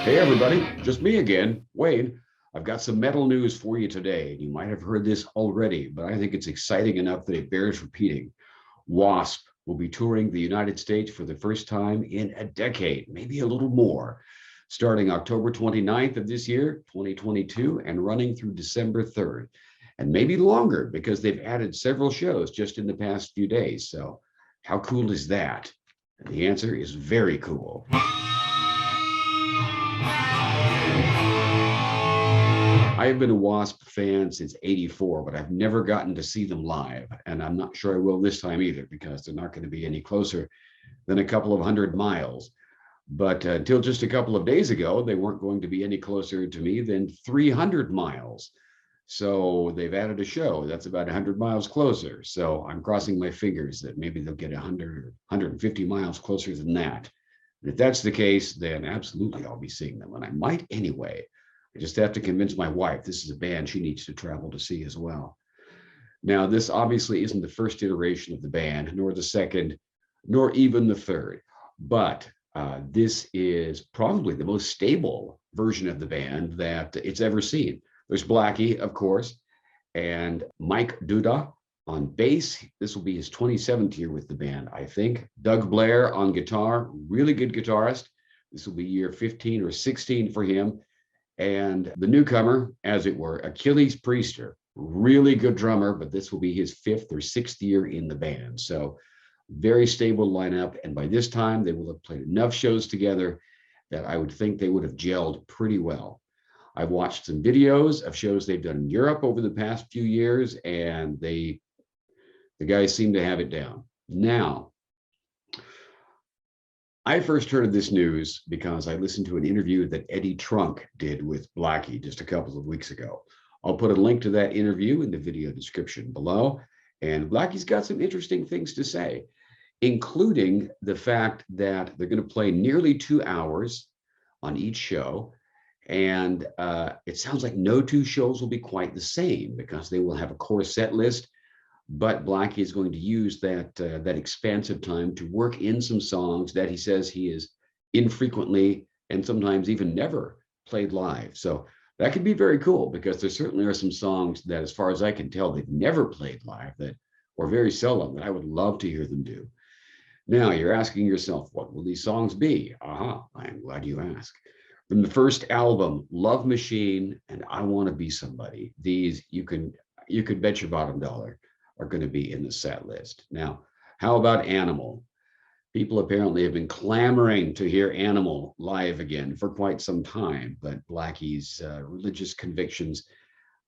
Hey everybody, just me again, Wade. I've got some metal news for you today. You might have heard this already, but I think it's exciting enough that it bears repeating. W.A.S.P will be touring the United States for the first time in a decade, maybe a little more, starting October 29th of this year, 2022, and running through December 3rd, and maybe longer because they've added several shows just in the past few days. So how cool is that? And the answer is very cool. I have been a W.A.S.P fan since '84, but I've never gotten to see them live. And I'm not sure I will this time either, because they're not going to be any closer than a couple of 100 miles. But until just a couple of days ago, they weren't going to be any closer to me than 300 miles. So they've added a show that's about 100 miles closer. So I'm crossing my fingers that maybe they'll get 100 or 150 miles closer than that. And if that's the case, then absolutely I'll be seeing them. And I might anyway. I just have to convince my wife this is a band she needs to travel to see as well. Now, this obviously isn't the first iteration of the band, nor the second, nor even the third, but this is probably the most stable version of the band that it's ever seen. There's Blackie, of course, and Mike Duda on bass. This will be his 27th year with the band, I think. Doug Blair on guitar, really good guitarist. This will be year 15 or 16 for him. And the newcomer, as it were, Achilles Priester, really good drummer, but this will be his 5th or 6th year in the band. So very stable lineup. And by this time, they will have played enough shows together that I would think they would have gelled pretty well. I've watched some videos of shows they've done in Europe over the past few years, and the guys seem to have it down. Now, I first heard of this news because I listened to an interview that Eddie Trunk did with Blackie just a couple of weeks ago. I'll put a link to that interview in the video description below. And Blackie's got some interesting things to say, including the fact that they're going to play nearly 2 hours on each show. And it sounds like no two shows will be quite the same because they will have a core set list. But Blackie is going to use that expansive time to work in some songs that he says he is infrequently and sometimes even never played live. So that could be very cool because there certainly are some songs that, as far as I can tell, they've never played live that, or very seldom, that I would love to hear them do. Now you're asking yourself, what will these songs be? Aha, I'm glad you asked. From the first album, Love Machine and I Want to Be Somebody, these you could bet your bottom dollar are going to be in the set list. Now, how about Animal? People apparently have been clamoring to hear Animal live again for quite some time, but Blackie's religious convictions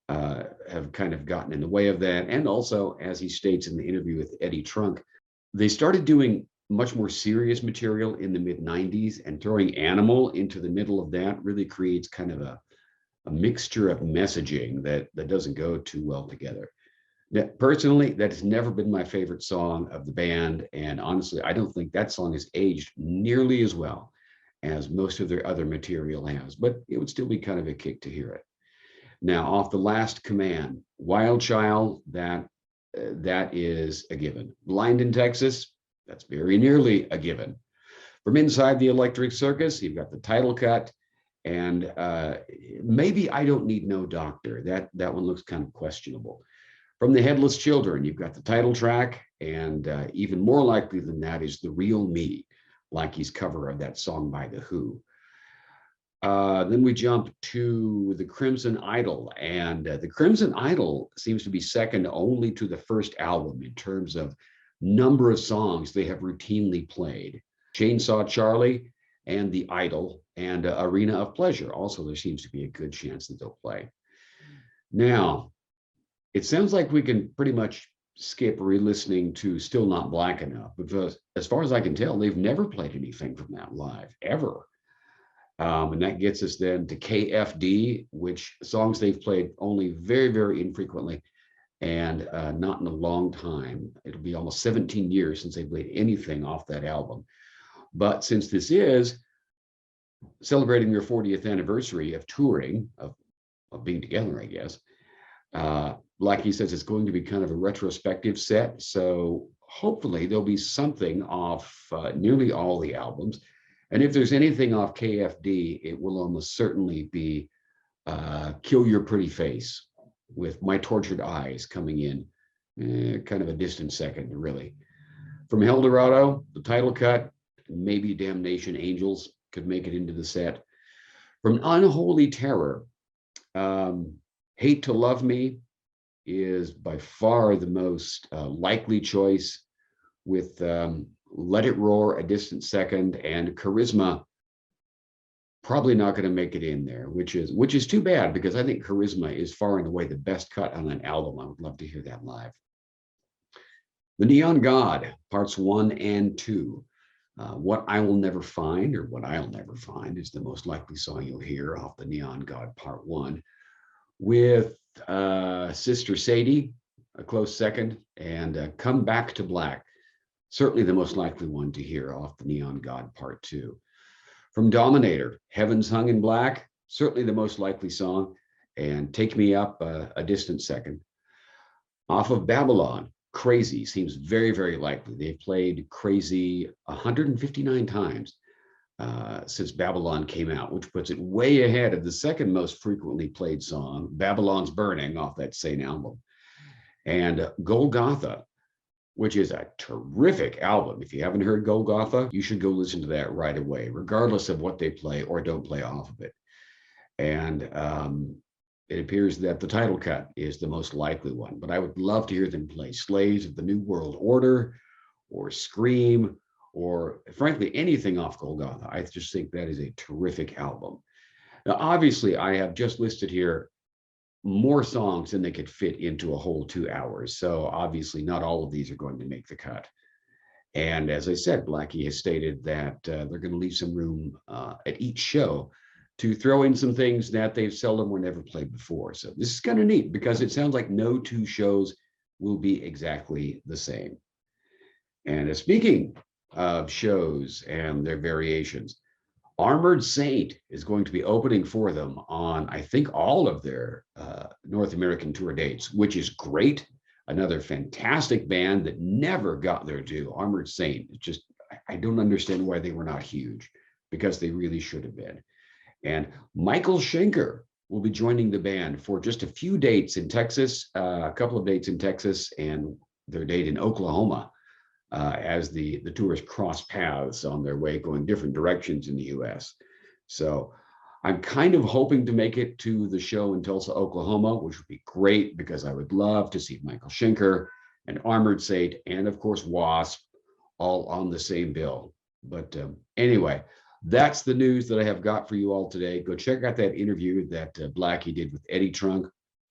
have kind of gotten in the way of that. And also, as he states in the interview with Eddie Trunk, they started doing much more serious material in the mid-90s, and throwing Animal into the middle of that really creates kind of a mixture of messaging that doesn't go too well together. Personally, that has never been my favorite song of the band. And honestly, I don't think that song has aged nearly as well as most of their other material has, but it would still be kind of a kick to hear it. Now, off The Last Command, Wild Child, that is a given. Blind in Texas, that's very nearly a given. From Inside the Electric Circus, you've got the title cut, and maybe I Don't Need No Doctor. That one looks kind of questionable. From the Headless Children, you've got the title track, and even more likely than that is The Real Me, Blackie's cover of that song by The Who. Then we jump to the Crimson Idol, and the Crimson Idol seems to be second only to the first album in terms of number of songs they have routinely played. Chainsaw Charlie and The Idol and Arena of Pleasure. Also, there seems to be a good chance that they'll play. Now, it sounds like we can pretty much skip re-listening to Still Not Black Enough, because as far as I can tell, they've never played anything from that live, ever. And that gets us then to KFD, which songs they've played only very, very infrequently and not in a long time. It'll be almost 17 years since they played anything off that album. But since this is celebrating their 40th anniversary of touring, of being together, I guess. Blackie says it's going to be kind of a retrospective set. So hopefully there'll be something off nearly all the albums. And if there's anything off KFD, it will almost certainly be Kill Your Pretty Face with My Tortured Eyes coming in, kind of a distant second, really. From El Dorado, the title cut, maybe Damnation Angels could make it into the set. From Unholy Terror, Hate to Love Me is by far the most likely choice, with Let It Roar a distant second, and Charisma probably not going to make it in there, which is too bad, because I think Charisma is far and away the best cut on an album. I would love to hear that live. The Neon God, parts 1 and 2. What I Will Never Find, or What I'll Never Find, is the most likely song you'll hear off the Neon God part 1, with Sister Sadie, a close second, and Come Back to Black, certainly the most likely one to hear off the Neon God part 2. From Dominator, Heaven's Hung in Black, certainly the most likely song, and Take Me Up a distant second. Off of Babylon, Crazy seems very, very likely. They've played Crazy 159 times since Babylon came out, which puts it way ahead of the second most frequently played song, Babylon's Burning, off that same album. And Golgotha, which is a terrific album. If you haven't heard Golgotha, you should go listen to that right away, regardless of what they play or don't play off of it. And it appears that the title cut is the most likely one, but I would love to hear them play Slaves of the New World Order or Scream, or frankly, anything off Golgotha. I just think that is a terrific album. Now, obviously, I have just listed here more songs than they could fit into a whole 2 hours. So obviously not all of these are going to make the cut. And as I said, Blackie has stated that they're going to leave some room at each show to throw in some things that they've seldom or never played before. So this is kind of neat, because it sounds like no 2 shows will be exactly the same. And speaking of shows and their variations, Armored Saint is going to be opening for them on, I think, all of their North American tour dates, which is great. Another fantastic band that never got their due. Armored Saint, just, I don't understand why they were not huge, because they really should have been. And Michael Schenker will be joining the band for just a few dates in Texas, a couple of dates in Texas, and their date in Oklahoma, as the tours cross paths on their way going different directions in the US. So I'm kind of hoping to make it to the show in Tulsa, Oklahoma, which would be great, because I would love to see Michael Schenker and Armored Saint, and of course W.A.S.P, all on the same bill. But anyway, that's the news that I have got for you all today. Go check out that interview that Blackie did with Eddie Trunk.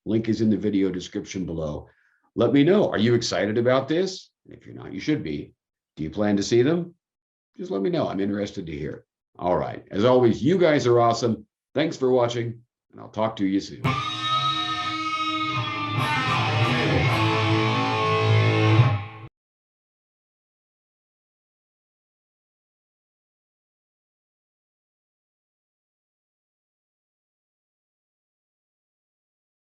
Link is in the video description below. Let me know, are you excited about this? If you're not, you should be. Do you plan to see them? Just let me know. I'm interested to hear. All right. As always, you guys are awesome. Thanks for watching, and I'll talk to you soon.